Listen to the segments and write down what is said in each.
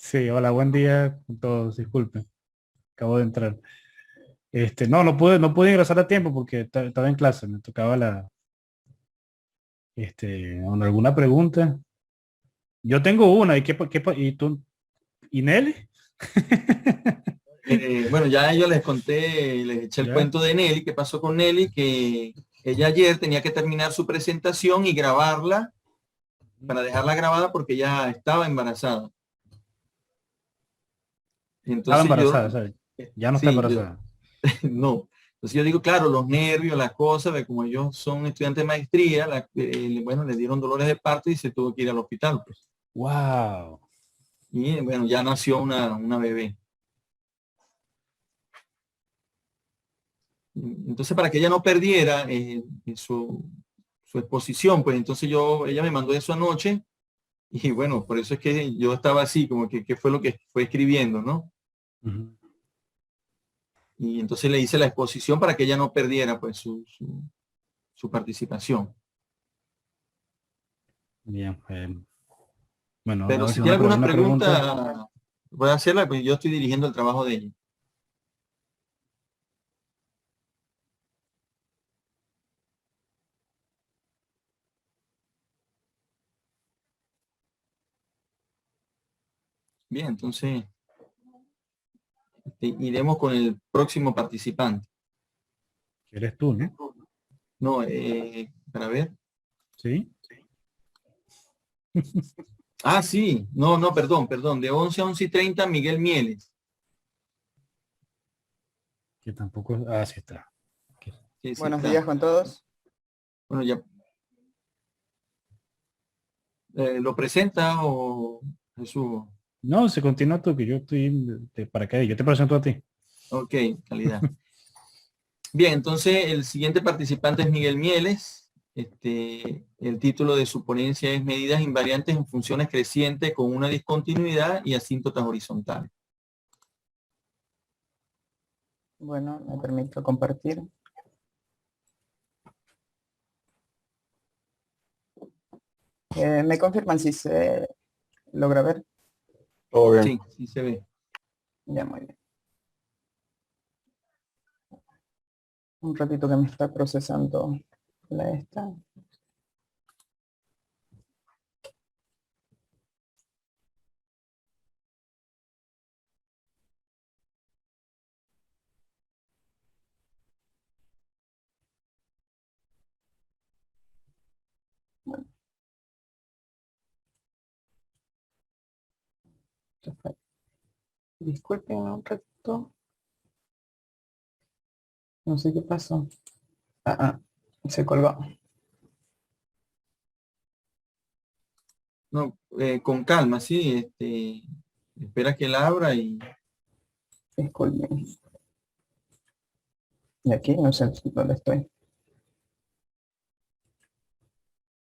Sí, hola, buen día a todos, disculpen, acabo de entrar. No pude ingresar a tiempo porque estaba en clase, me tocaba con alguna pregunta. Yo tengo una, ¿y tú, y Nelly? Bueno, ya yo les conté, les eché el ¿Ya? cuento de Nelly, qué pasó con Nelly, que ella ayer tenía que terminar su presentación y grabarla para dejarla grabada porque ella estaba embarazada. Y Estaba entonces yo, embarazada, ¿sabes? Ya no está sí, yo, embarazada. no. Entonces yo digo, claro, los nervios, las cosas, de como ellos son estudiantes de maestría, bueno, le dieron dolores de parto y se tuvo que ir al hospital, pues. Wow. Y bueno, ya nació una bebé. Entonces, para que ella no perdiera su exposición, pues entonces ella me mandó eso anoche y bueno, por eso es que yo estaba así, como que qué fue lo que fue escribiendo, ¿no? Ujú. Y entonces le hice la exposición para que ella no perdiera pues su participación. Bien, bueno, a Pero ver si si tiene alguna alguna pregunta. pregunta, voy a hacerla, pues yo estoy dirigiendo el trabajo de ella. Bien, entonces iremos con el próximo participante. Que eres tú, ¿no? No, para ver. Sí, Ah, sí, no, no, perdón, de 11 a 11:30 Miguel Mieles. que tampoco. Ah, sí está. Ok. Sí, sí Buenos está. días con todos. Bueno, ya lo presenta o Jesús. No, se continúa tú, que yo estoy para qué, yo te presento a ti. Ok, calidad. Bien, entonces el siguiente participante es Miguel Mieles. El título de su ponencia es Medidas invariantes en funciones crecientes con una discontinuidad y asíntotas horizontales. Bueno, me permito compartir. ¿Me confirman si se logra ver? Todo bien. Sí, sí se ve. Ya, muy bien. Un ratito que me está procesando la esta. Bueno, perfecto. Disculpen un ratito. No sé qué pasó. Se colgó. No, con calma, sí. Espera que él abra y Disculpen. Y aquí no sé dónde estoy.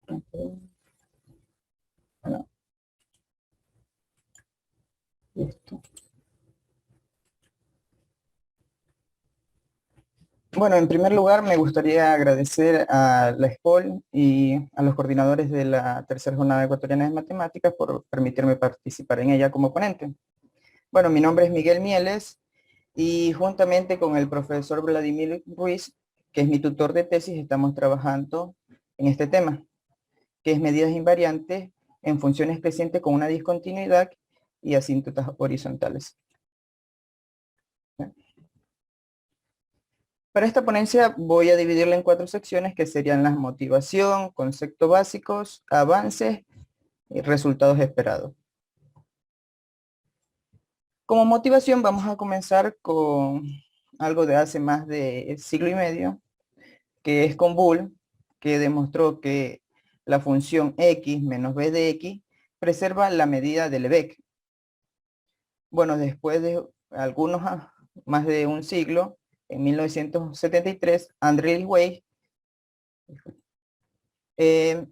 Ok, bueno, listo. Bueno, en primer lugar me gustaría agradecer a la ESPOL y a los coordinadores de la tercera jornada ecuatoriana de matemáticas por permitirme participar en ella como ponente. Bueno, mi nombre es Miguel Mieles y juntamente con el profesor Vladimir Ruiz, que es mi tutor de tesis, estamos trabajando en este tema, que es medidas invariantes en funciones crecientes con una discontinuidad y asíntotas horizontales. Para esta ponencia voy a dividirla en 4 secciones que serían la motivación, conceptos básicos, avances y resultados esperados. Como motivación vamos a comenzar con algo de hace más de siglo y medio, que es con Boole, que demostró que la función x menos b de x preserva la medida de Lebesgue. Bueno, después de más de un siglo, en 1973, Andrew Weil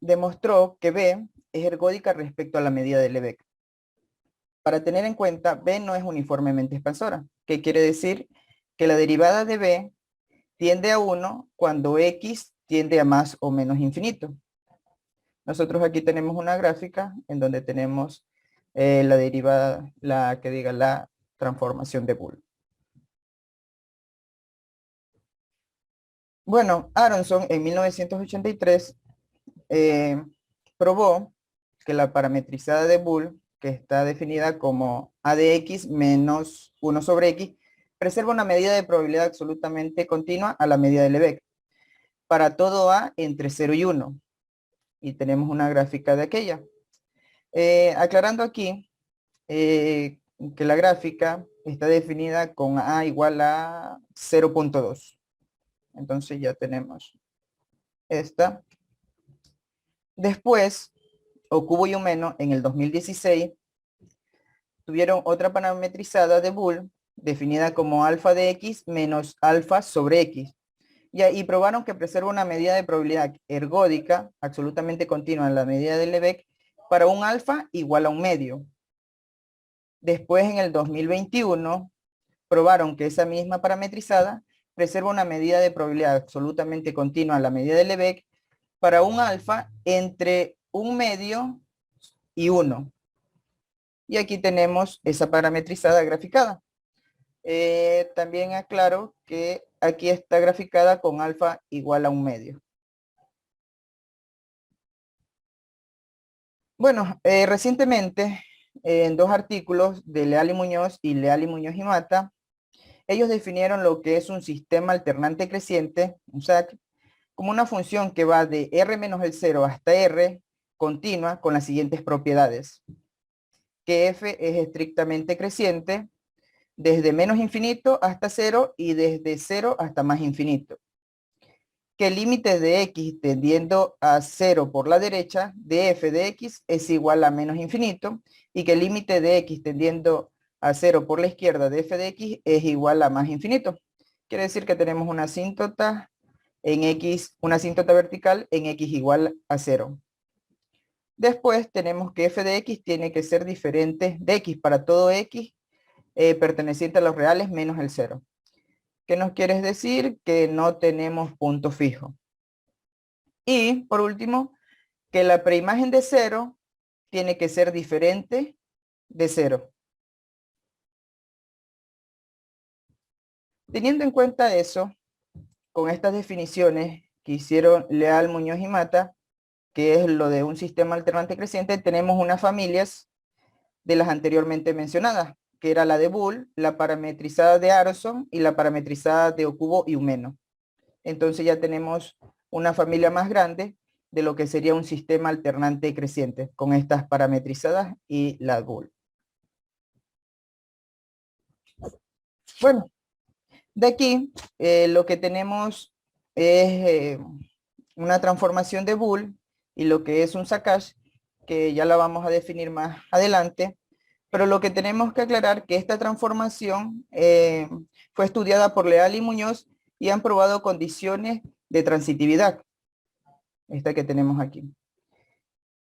demostró que B es ergódica respecto a la medida de Lebesgue. Para tener en cuenta, B no es uniformemente expansora, que quiere decir que la derivada de B tiende a 1 cuando X tiende a más o menos infinito. Nosotros aquí tenemos una gráfica en donde tenemos la derivada, la que diga la transformación de Boole. Bueno, Aronson en 1983 probó que la parametrizada de Boole, que está definida como A de X menos 1 sobre X, preserva una medida de probabilidad absolutamente continua a la medida de Lebesgue para todo A entre 0 y 1. Y tenemos una gráfica de aquella. Aclarando aquí que la gráfica está definida con A igual a 0.2. Entonces ya tenemos esta. Después, Okubo y Umeno en el 2016 tuvieron otra parametrizada de Boole definida como alfa de X menos alfa sobre X. Y probaron que preserva una medida de probabilidad ergódica absolutamente continua en la medida de Lebesgue para un alfa igual a un medio. Después, en el 2021, probaron que esa misma parametrizada preserva una medida de probabilidad absolutamente continua en la medida de Lebesgue para un alfa entre un medio y 1. Y aquí tenemos esa parametrizada graficada. También aclaro que aquí está graficada con alfa igual a un medio. Bueno, recientemente, en 2 artículos de Leal y Muñoz y Leal y Muñoz y Mata, ellos definieron lo que es un sistema alternante creciente, un SAC, como una función que va de R menos el 0 hasta R continua con las siguientes propiedades. Que F es estrictamente creciente desde menos infinito hasta 0 y desde 0 hasta más infinito. Que el límite de X tendiendo a 0 por la derecha de F de X es igual a menos infinito y que el límite de X tendiendo a 0 por la izquierda de F de X es igual a más infinito. Quiere decir que tenemos una asíntota en X, una asíntota vertical en X igual a 0. Después tenemos que F de X tiene que ser diferente de X para todo X perteneciente a los reales menos el 0. ¿Qué nos quiere decir? Que no tenemos punto fijo. Y por último, que la preimagen de 0 tiene que ser diferente de 0. Teniendo en cuenta eso, con estas definiciones que hicieron Leal, Muñoz y Mata, que es lo de un sistema alternante creciente, tenemos unas familias de las anteriormente mencionadas, que era la de Boole, la parametrizada de Aronson y la parametrizada de Okubo y Umeno. Entonces ya tenemos una familia más grande de lo que sería un sistema alternante creciente con estas parametrizadas y la Boole. Bueno, de aquí lo que tenemos es una transformación de Boole y lo que es un Sakash, que ya la vamos a definir más adelante. Pero lo que tenemos que aclarar que esta transformación fue estudiada por Leal y Muñoz y han probado condiciones de transitividad. Esta que tenemos aquí.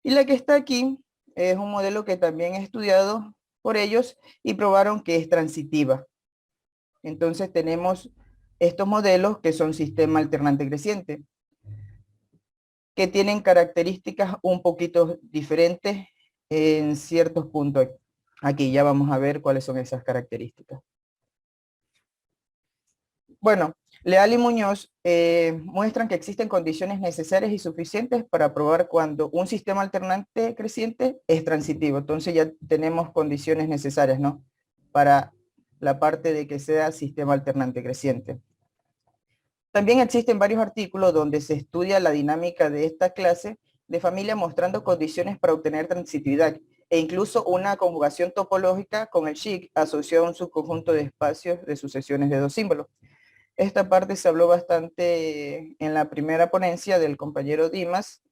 Y la que está aquí es un modelo que también es estudiado por ellos y probaron que es transitiva. Entonces tenemos estos modelos que son sistema alternante creciente, que tienen características un poquito diferentes en ciertos puntos. Aquí ya vamos a ver cuáles son esas características. Bueno, Leal y Muñoz muestran que existen condiciones necesarias y suficientes para probar cuando un sistema alternante creciente es transitivo. Entonces ya tenemos condiciones necesarias, ¿no? Para la parte de que sea sistema alternante creciente. También existen varios artículos donde se estudia la dinámica de esta clase de familia mostrando condiciones para obtener transitividad e incluso una conjugación topológica con el SHIC asociado a un subconjunto de espacios de sucesiones de 2 símbolos. Esta parte se habló bastante en la primera ponencia del compañero Dimas,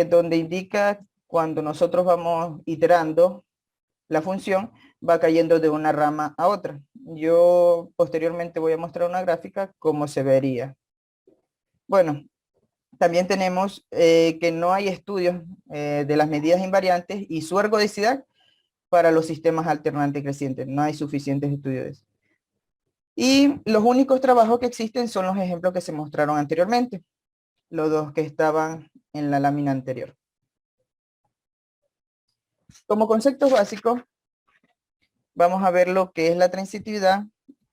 donde indica cuando nosotros vamos iterando la función, va cayendo de una rama a otra. Yo posteriormente voy a mostrar una gráfica cómo se vería. Bueno, también tenemos que no hay estudios de las medidas invariantes y su ergodicidad para los sistemas alternantes crecientes. No hay suficientes estudios de eso. Y los únicos trabajos que existen son los ejemplos que se mostraron anteriormente, los dos que estaban en la lámina anterior. Como conceptos básicos, vamos a ver lo que es la transitividad,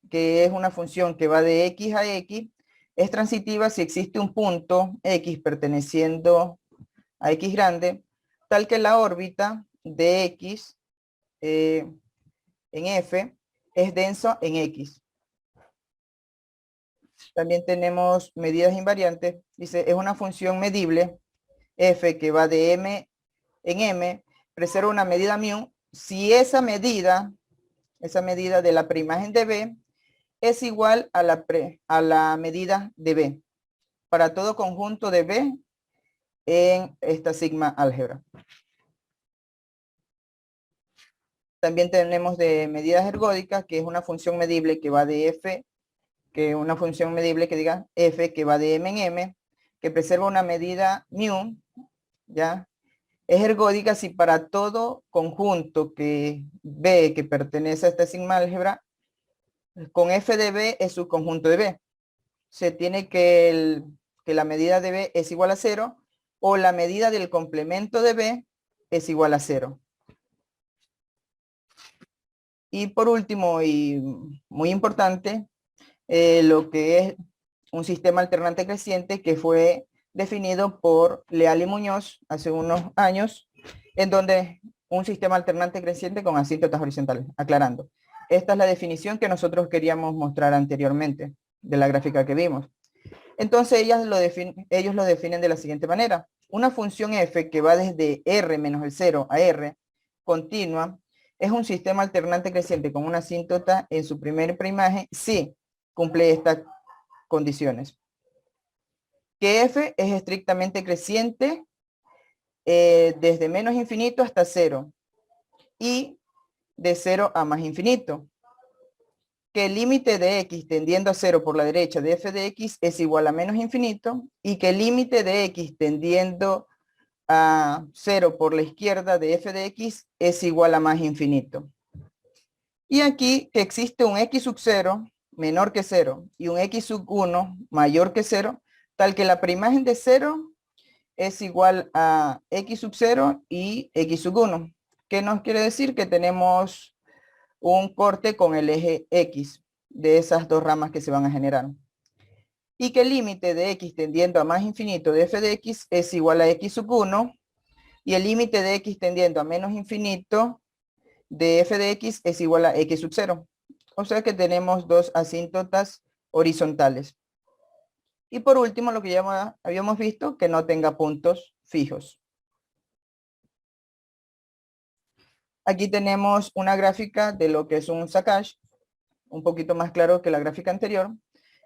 que es una función que va de X a X. Es transitiva si existe un punto X perteneciendo a X grande, tal que la órbita de X en F es denso en X. También tenemos medidas invariantes. Dice, es una función medible, F, que va de M en M, preserva una medida mu, si esa medida de la preimagen de B, es igual a la medida de B, para todo conjunto de B en esta sigma álgebra. También tenemos de medidas ergódicas, que es una función medible que va de F, que una función medible que diga F, que va de M en M, que preserva una medida mu, ¿ya? Es ergódica si para todo conjunto que B, que pertenece a esta sigma álgebra, con F de B es su conjunto de B. Se tiene que la medida de B es igual a 0 o la medida del complemento de B es igual a 0. Y por último, y muy importante, lo que es un sistema alternante creciente que fue definido por Leal y Muñoz hace unos años, en donde un sistema alternante creciente con asíntotas horizontales, aclarando. Esta es la definición que nosotros queríamos mostrar anteriormente de la gráfica que vimos. Entonces ellos lo definen de la siguiente manera. Una función f que va desde r menos el 0 a r continua es un sistema alternante creciente con una asíntota en su primera preimaje si cumple estas condiciones. Que f es estrictamente creciente desde menos infinito hasta 0 y de 0 a más infinito. Que el límite de x tendiendo a 0 por la derecha de f de x es igual a menos infinito y que el límite de x tendiendo a 0 por la izquierda de f de x es igual a más infinito. Y aquí que existe un x sub 0 menor que 0 y un x sub 1 mayor que 0, tal que la preimagen de 0 es igual a x sub 0 y x sub 1. ¿Qué nos quiere decir? Que tenemos un corte con el eje X de esas dos ramas que se van a generar. Y que el límite de X tendiendo a más infinito de f de X es igual a X sub 1 y el límite de X tendiendo a menos infinito de f de X es igual a X sub 0. O sea que tenemos dos asíntotas horizontales. Y por último, lo que ya habíamos visto, que no tenga puntos fijos. Aquí tenemos una gráfica de lo que es un Sakash, un poquito más claro que la gráfica anterior,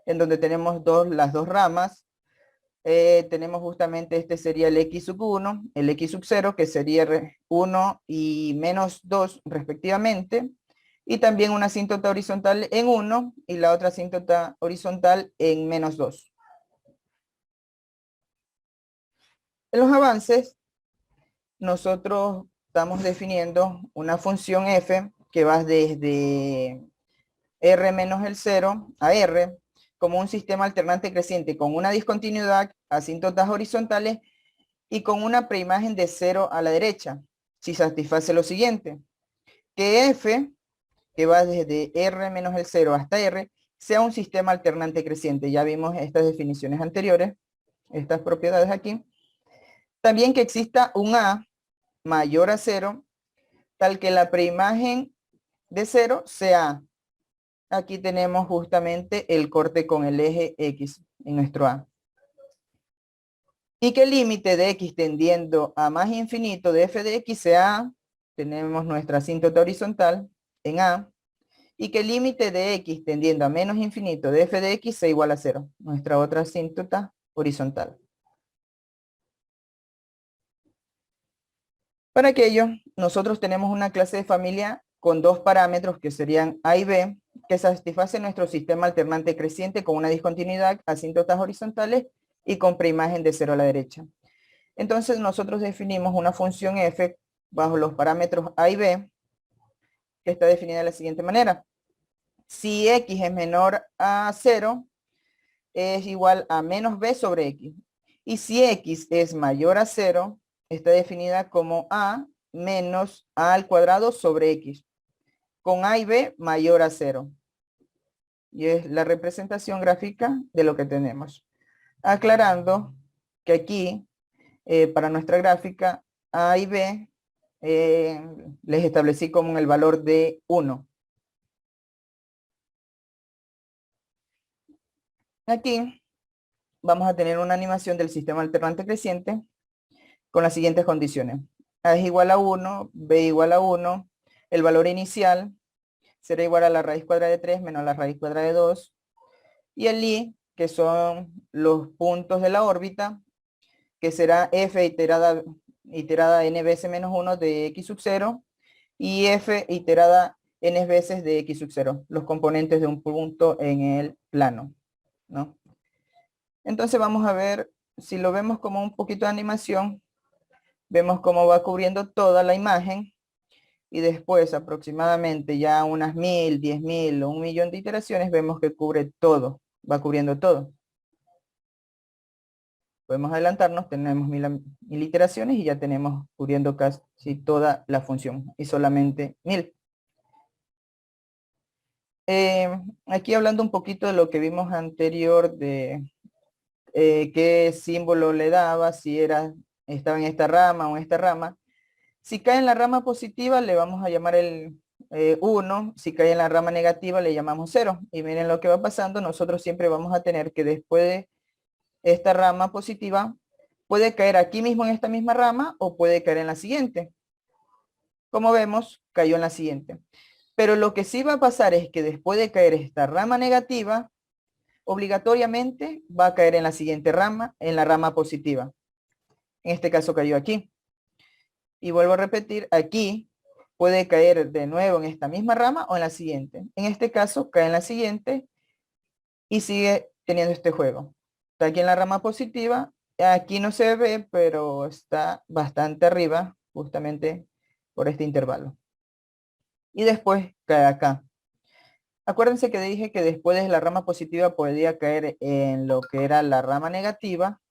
en donde tenemos las dos ramas. Tenemos justamente este sería el x sub 1, el x sub 0, que sería 1 y menos 2 respectivamente, y también una asíntota horizontal en 1 y la otra asíntota horizontal en menos 2. En los avances, nosotros estamos definiendo una función f que va desde r menos el 0 a r como un sistema alternante creciente con una discontinuidad, asíntotas horizontales y con una preimagen de 0 a la derecha, si satisface lo siguiente, que f, que va desde r menos el 0 hasta r, sea un sistema alternante creciente. Ya vimos estas definiciones anteriores, estas propiedades aquí. También que exista un a mayor a 0, tal que la preimagen de 0 sea a. Aquí tenemos justamente el corte con el eje X en nuestro A. Y que el límite de X tendiendo a más infinito de f de X sea A. Tenemos nuestra asíntota horizontal en A. Y que el límite de X tendiendo a menos infinito de f de X sea igual a 0. Nuestra otra asíntota horizontal. Para aquello, nosotros tenemos una clase de familia con dos parámetros que serían A y B, que satisface nuestro sistema alternante creciente con una discontinuidad, asíntotas horizontales y con preimagen de 0 a la derecha. Entonces nosotros definimos una función f bajo los parámetros A y B, que está definida de la siguiente manera. Si x es menor a 0, es igual a menos b sobre x. Y si x es mayor a 0, está definida como a menos a al cuadrado sobre x, con a y b mayor a 0. Y es la representación gráfica de lo que tenemos. Aclarando que aquí, para nuestra gráfica, a y b les establecí como el valor de 1. Aquí vamos a tener una animación del sistema alternante creciente con las siguientes condiciones. A es igual a 1, b igual a 1, el valor inicial será igual a la raíz cuadrada de 3 menos la raíz cuadrada de 2, y el i, que son los puntos de la órbita, que será f iterada n veces menos 1 de x sub 0, y f iterada n veces de x sub 0, los componentes de un punto en el plano, ¿no? Entonces vamos a ver, si lo vemos como un poquito de animación, vemos cómo va cubriendo toda la imagen, y después aproximadamente ya unas 1000, 10.000 o 1.000.000 de iteraciones, vemos que cubre todo, va cubriendo todo. Podemos adelantarnos, tenemos 1000 iteraciones y ya tenemos cubriendo casi toda la función, y solamente 1000. Aquí hablando un poquito de lo que vimos anterior, de qué símbolo le daba, si estaba en esta rama o en esta rama. Si cae en la rama positiva, le vamos a llamar el 1. Si cae en la rama negativa, le llamamos 0. Y miren lo que va pasando. Nosotros siempre vamos a tener que después de esta rama positiva, puede caer aquí mismo en esta misma rama o puede caer en la siguiente. Como vemos, cayó en la siguiente. Pero lo que sí va a pasar es que después de caer esta rama negativa, obligatoriamente va a caer en la siguiente rama, en la rama positiva. En este caso cayó aquí. Y vuelvo a repetir, aquí puede caer de nuevo en esta misma rama o en la siguiente. En este caso cae en la siguiente y sigue teniendo este juego. Está aquí en la rama positiva. Aquí no se ve, pero está bastante arriba, justamente por este intervalo. Y después cae acá. Acuérdense que dije que después de la rama positiva podía caer en lo que era la rama negativa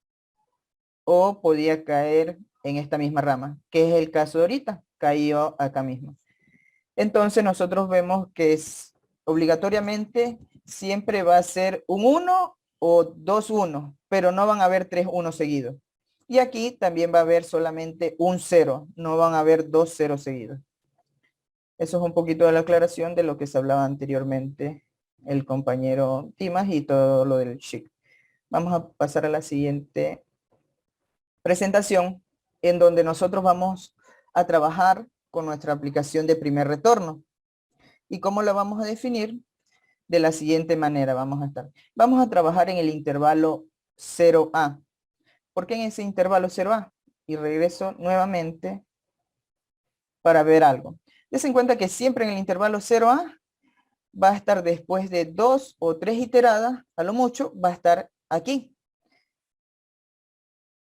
o podía caer en esta misma rama, que es el caso de ahorita, cayó acá mismo. Entonces nosotros vemos que obligatoriamente siempre va a ser un 1 o 2 1, pero no van a haber 3 1 seguidos. Y aquí también va a haber solamente un 0, no van a haber 2 0 seguidos. Eso es un poquito de la aclaración de lo que se hablaba anteriormente el compañero Timas y todo lo del SHIC. Vamos a pasar a la siguiente presentación, en donde nosotros vamos a trabajar con nuestra aplicación de primer retorno. ¿Y cómo la vamos a definir? De la siguiente manera vamos a trabajar en el intervalo 0A. ¿Por qué en ese intervalo 0A? Y regreso nuevamente para ver algo. Dense en cuenta que siempre en el intervalo 0A va a estar después de 2 o 3 iteradas, a lo mucho, va a estar aquí.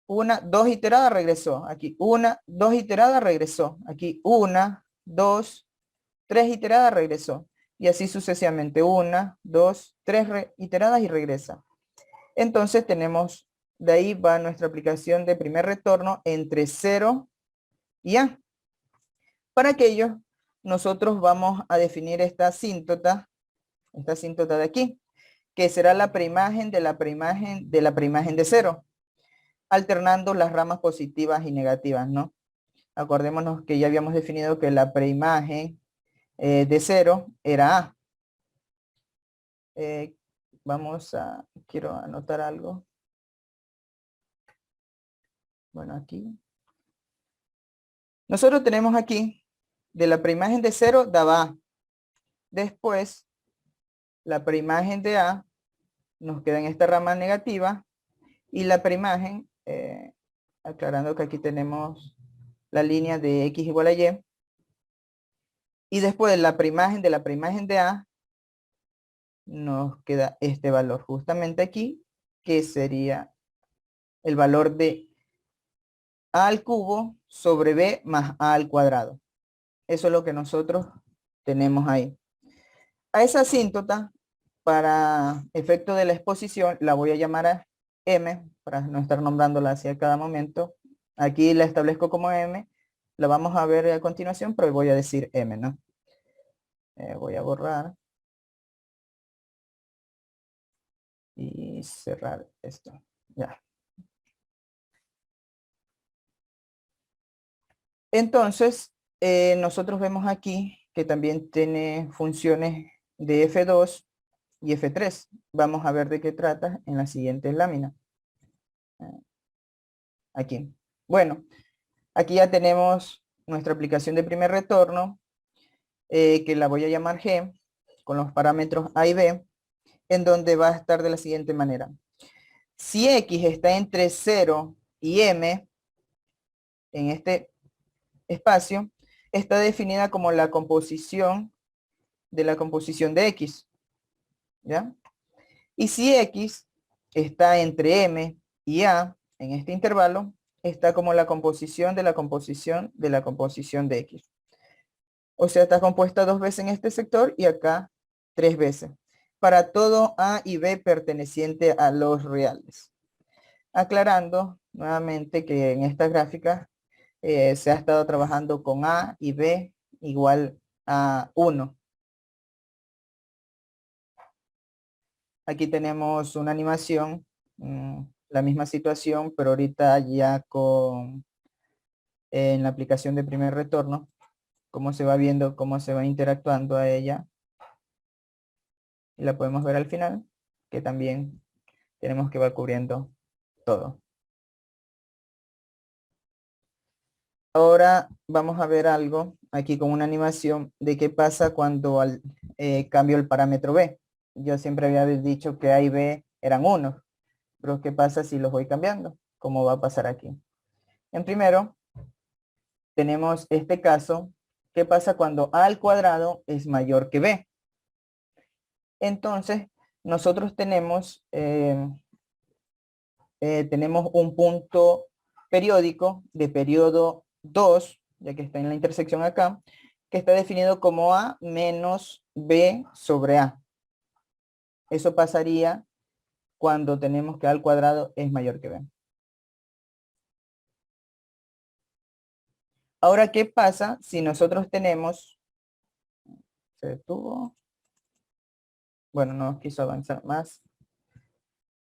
1, 2 iteradas, regresó. Aquí 1, 2 iteradas, regresó. Aquí 1, 2, 3 iteradas, regresó. Y así sucesivamente. 1, 2, 3 iteradas y regresa. Entonces tenemos, de ahí va nuestra aplicación de primer retorno entre 0 y A. Para aquello, nosotros vamos a definir esta asíntota de aquí, que será la preimagen de la preimagen de la preimagen de 0, alternando las ramas positivas y negativas, ¿no? Acordémonos que ya habíamos definido que la preimagen de 0 era A. Quiero anotar algo. Bueno, aquí. Nosotros tenemos aquí, de la preimagen de 0 daba A. Después, la preimagen de A nos queda en esta rama negativa. Y la preimagen, aclarando que aquí tenemos la línea de X igual a Y. Y después de la preimagen de A, nos queda este valor justamente aquí, que sería el valor de A al cubo sobre B más A al cuadrado. Eso es lo que nosotros tenemos ahí. A esa asíntota, para efecto de la exposición, la voy a llamar a M, para no estar nombrándola hacia cada momento. Aquí la establezco como M, La vamos a ver a continuación, pero voy a decir m, ¿no? Voy a borrar. Y cerrar esto. Ya. Entonces, nosotros vemos aquí que también tiene funciones de F2 y F3. Vamos a ver de qué trata en la siguiente lámina. Aquí. Bueno, aquí ya tenemos nuestra aplicación de primer retorno, que la voy a llamar G, con los parámetros A y B, en donde va a estar de la siguiente manera. Si X está entre 0 y M, en este espacio, está definida como la composición de la composición de X, ¿ya? Y si X está entre M y A, en este intervalo, está como la composición de la composición de la composición de X. O sea, está compuesta 2 veces en este sector y acá 3 veces. Para todo A y B perteneciente a los reales. Aclarando nuevamente que en esta gráfica se ha estado trabajando con A y B igual a 1. Aquí tenemos una animación, la misma situación, pero ahorita ya con en la aplicación de primer retorno, cómo se va viendo, cómo se va interactuando a ella. Y la podemos ver al final, que también tenemos que va cubriendo todo. Ahora vamos a ver algo aquí con una animación de qué pasa cuando cambio el parámetro B. Yo siempre había dicho que A y B eran 1, pero ¿qué pasa si los voy cambiando? ¿Cómo va a pasar aquí? En primero, tenemos este caso. ¿Qué pasa cuando A al cuadrado es mayor que B? Entonces, nosotros tenemos un punto periódico de periodo 2, ya que está en la intersección acá, que está definido como A menos B sobre A. Eso pasaría cuando tenemos que A al cuadrado es mayor que B. Ahora, ¿qué pasa si nosotros tenemos... Se detuvo. Bueno, no quiso avanzar más.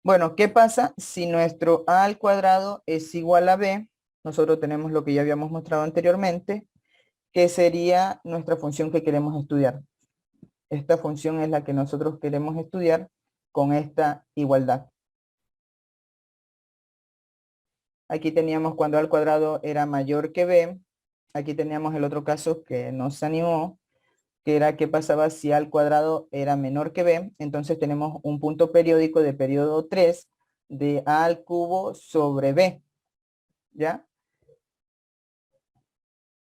Bueno, ¿qué pasa si nuestro A al cuadrado es igual a B? Nosotros tenemos lo que ya habíamos mostrado anteriormente, que sería nuestra función que queremos estudiar. Esta función es la que nosotros queremos estudiar con esta igualdad. Aquí teníamos cuando A al cuadrado era mayor que B. Aquí teníamos el otro caso que nos animó, que era qué pasaba si A al cuadrado era menor que B. Entonces tenemos un punto periódico de periodo 3 de A al cubo sobre B. ¿Ya?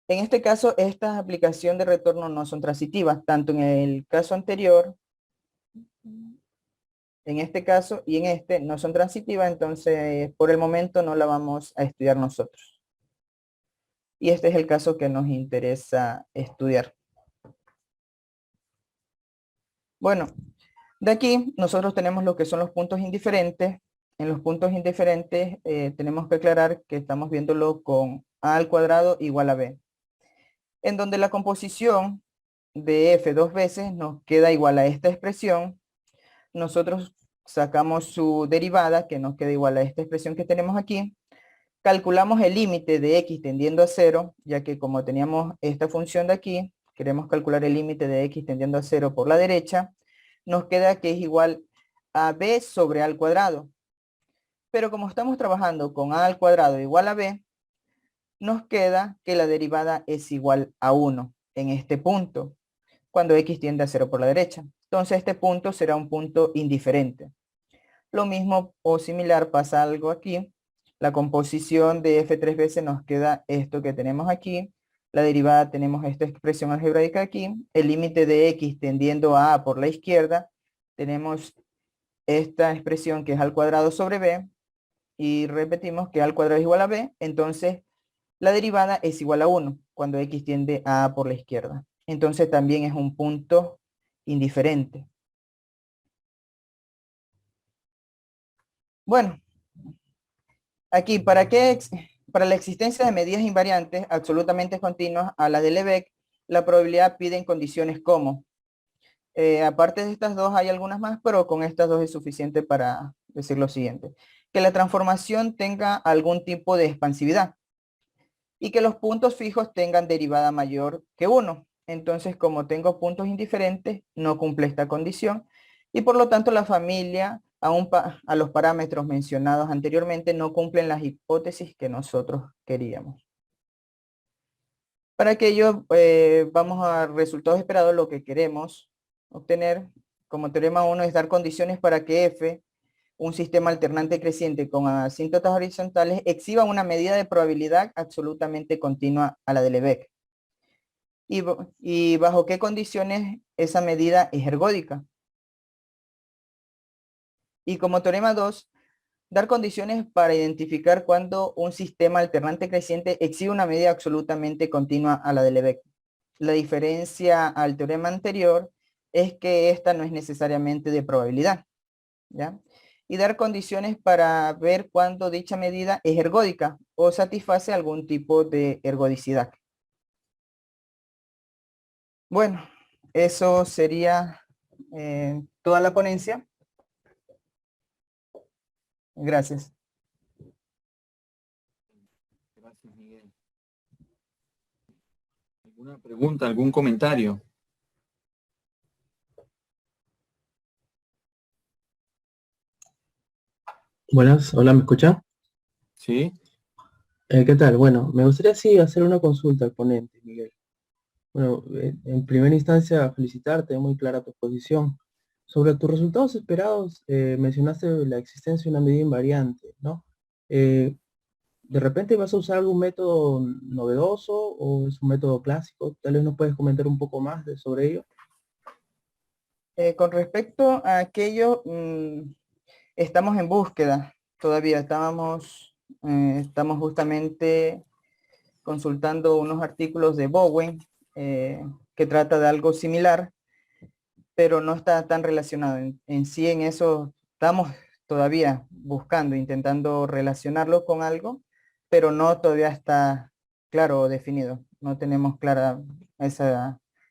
En este caso, estas aplicaciones de retorno no son transitivas, tanto en el caso anterior, en este caso y en este no son transitivas, entonces por el momento no la vamos a estudiar nosotros. Y este es el caso que nos interesa estudiar. Bueno, de aquí nosotros tenemos lo que son los puntos indiferentes. En los puntos indiferentes tenemos que aclarar que estamos viéndolo con A al cuadrado igual a B. En donde la composición de F 2 veces nos queda igual a esta expresión. Nosotros sacamos su derivada, que nos queda igual a esta expresión que tenemos aquí. Calculamos el límite de X tendiendo a 0, ya que como teníamos esta función de aquí, queremos calcular el límite de X tendiendo a 0 por la derecha, nos queda que es igual a B sobre A al cuadrado. Pero como estamos trabajando con A al cuadrado igual a B, nos queda que la derivada es igual a 1 en este punto, cuando X tiende a 0 por la derecha. Entonces este punto será un punto indiferente. Lo mismo o similar pasa algo aquí. La composición de F 3 veces nos queda esto que tenemos aquí. La derivada tenemos esta expresión algebraica aquí. El límite de X tendiendo a A por la izquierda. Tenemos esta expresión que es al cuadrado sobre B. Y repetimos que A al cuadrado es igual a B. Entonces la derivada es igual a 1 cuando X tiende a A por la izquierda. Entonces también es un punto indiferente. Bueno, aquí, Para la existencia de medidas invariantes absolutamente continuas a las de Lebesgue, la probabilidad pide en condiciones como. Aparte de estas dos hay algunas más, pero con estas dos es suficiente para decir lo siguiente. Que la transformación tenga algún tipo de expansividad y que los puntos fijos tengan derivada mayor que 1. Entonces, como tengo puntos indiferentes, no cumple esta condición y por lo tanto la familia a los parámetros mencionados anteriormente no cumplen las hipótesis que nosotros queríamos. Para aquello, vamos a resultados esperados. Lo que queremos obtener como teorema 1 es dar condiciones para que F, un sistema alternante creciente con asíntotas horizontales, exhiba una medida de probabilidad absolutamente continua a la de Lebesgue. ¿Y bajo qué condiciones esa medida es ergódica? Y como teorema 2, dar condiciones para identificar cuando un sistema alternante creciente exhibe una medida absolutamente continua a la de Lebesgue. La diferencia al teorema anterior es que esta no es necesariamente de probabilidad, ¿ya? Y dar condiciones para ver cuándo dicha medida es ergódica o satisface algún tipo de ergodicidad. Bueno, eso sería toda la ponencia. Gracias. Gracias, Miguel. ¿Alguna pregunta, algún comentario? Buenas, hola, ¿me escucha? Sí. ¿Qué tal? Bueno, me gustaría sí hacer una consulta al ponente, Miguel. Bueno, en primera instancia felicitarte, muy clara tu posición. Sobre tus resultados esperados, mencionaste la existencia de una medida invariante, ¿no? ¿De repente vas a usar algún método novedoso o es un método clásico? Tal vez nos puedes comentar un poco más sobre ello. Con respecto a aquello, estamos en búsqueda todavía. Estamos justamente consultando unos artículos de Bowen que trata de algo similar, pero no está tan relacionado. En sí, en eso estamos todavía buscando, intentando relacionarlo con algo, pero no todavía está claro o definido. No tenemos clara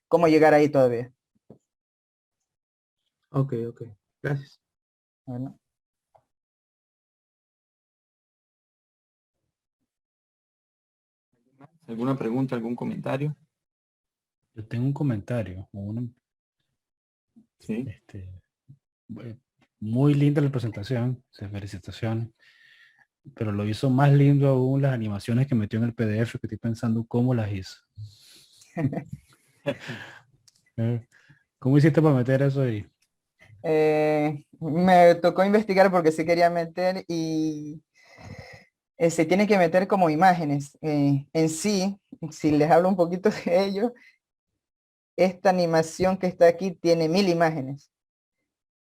cómo llegar ahí todavía. Ok, gracias. Bueno. ¿Alguna pregunta, algún comentario? Yo tengo un comentario. Sí. Muy linda la presentación, felicitaciones. Pero lo hizo más lindo aún las animaciones que metió en el PDF, que estoy pensando cómo las hizo. ¿Cómo hiciste para meter eso ahí? Me tocó investigar porque sí quería meter y se tiene que meter como imágenes. En sí, si les hablo un poquito de ello, esta animación que está aquí tiene 1000 imágenes.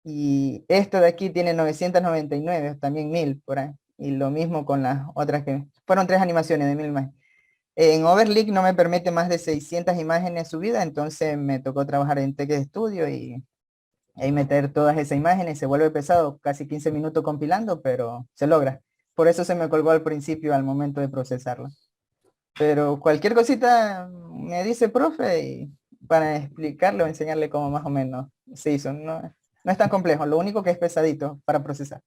Y esta de aquí tiene 999, también 1000 por ahí. Y lo mismo con las otras que... Fueron 3 animaciones de 1000 imágenes. En Overleak no me permite más de 600 imágenes subidas, entonces me tocó trabajar en Text Studio y ahí meter todas esas imágenes. Se vuelve pesado, casi 15 minutos compilando, pero se logra. Por eso se me colgó al principio al momento de procesarlo. Pero cualquier cosita me dice profe y para explicarle o enseñarle cómo más o menos se hizo. No, no es tan complejo, lo único que es pesadito para procesar.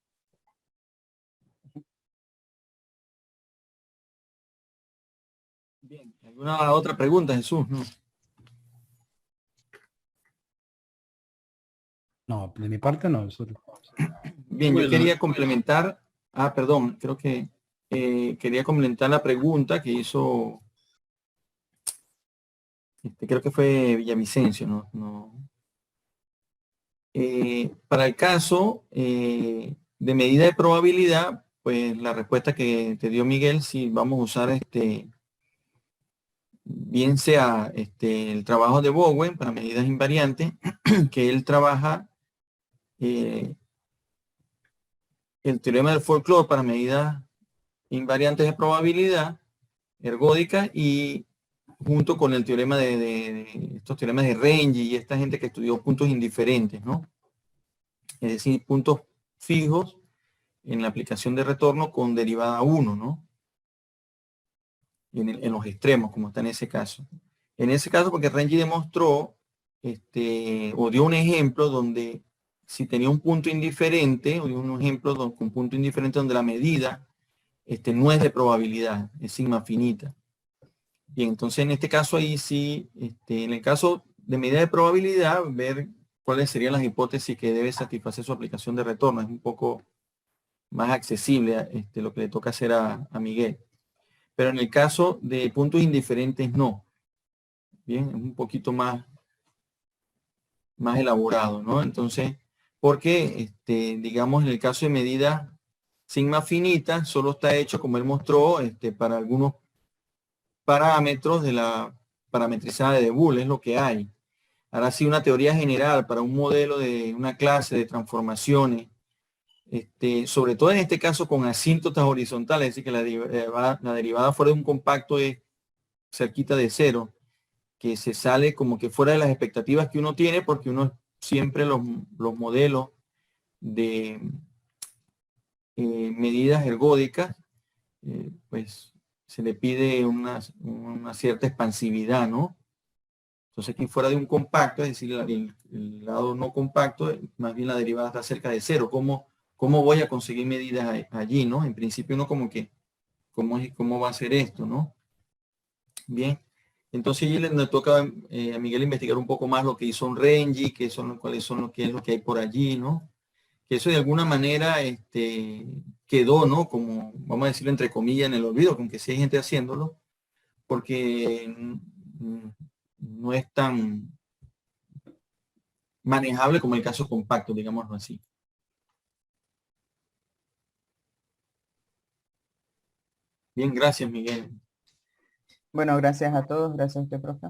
Bien. ¿Alguna otra pregunta, Jesús? No. No, de mi parte no. Bien, yo quería complementar. Perdón, creo que quería complementar la pregunta que hizo, creo que fue Villavicencio, ¿no? Para el caso de medida de probabilidad, pues la respuesta que te dio Miguel, si vamos a usar bien sea el trabajo de Bowen para medidas invariantes, que él trabaja el teorema del folclore para medidas invariantes de probabilidad ergódica y junto con el teorema de estos teoremas de Range y esta gente que estudió puntos indiferentes, ¿no? Es decir, puntos fijos en la aplicación de retorno con derivada 1, ¿no? en los extremos, como está en ese caso. En ese caso, porque Renji demostró, o dio un ejemplo donde si tenía un punto indiferente, o dio un ejemplo con punto indiferente donde la medida no es de probabilidad, es sigma finita. Bien, entonces en este caso ahí sí, en el caso de medida de probabilidad, ver cuáles serían las hipótesis que debe satisfacer su aplicación de retorno. Es un poco más accesible lo que le toca hacer a Miguel. Pero en el caso de puntos indiferentes, no. Bien, es un poquito más elaborado, ¿no? Entonces, porque, digamos, en el caso de medida sigma finita, solo está hecho, como él mostró, para algunos parámetros de la parametrizada de Boole, es lo que hay. Ahora sí, una teoría general para un modelo de una clase de transformaciones, sobre todo en este caso con asíntotas horizontales, es decir, que la derivada fuera de un compacto es cerquita de cero, que se sale como que fuera de las expectativas que uno tiene, porque uno siempre los modelos de medidas ergódicas, pues se le pide una cierta expansividad, ¿no? Entonces aquí fuera de un compacto, es decir, el lado no compacto, más bien la derivada está cerca de cero. ¿Cómo voy a conseguir medidas allí, no? En principio uno como que, ¿cómo va a ser esto, no? Bien. Entonces allí le toca a Miguel investigar un poco más lo que hizo un Renji, qué es lo que hay por allí, ¿no? Que eso de alguna manera quedó, ¿no? Como, vamos a decirlo entre comillas, en el olvido, con que sí hay gente haciéndolo, porque no es tan manejable como el caso compacto, digámoslo así. Bien, gracias, Miguel. Bueno, gracias a todos, gracias a usted, profe.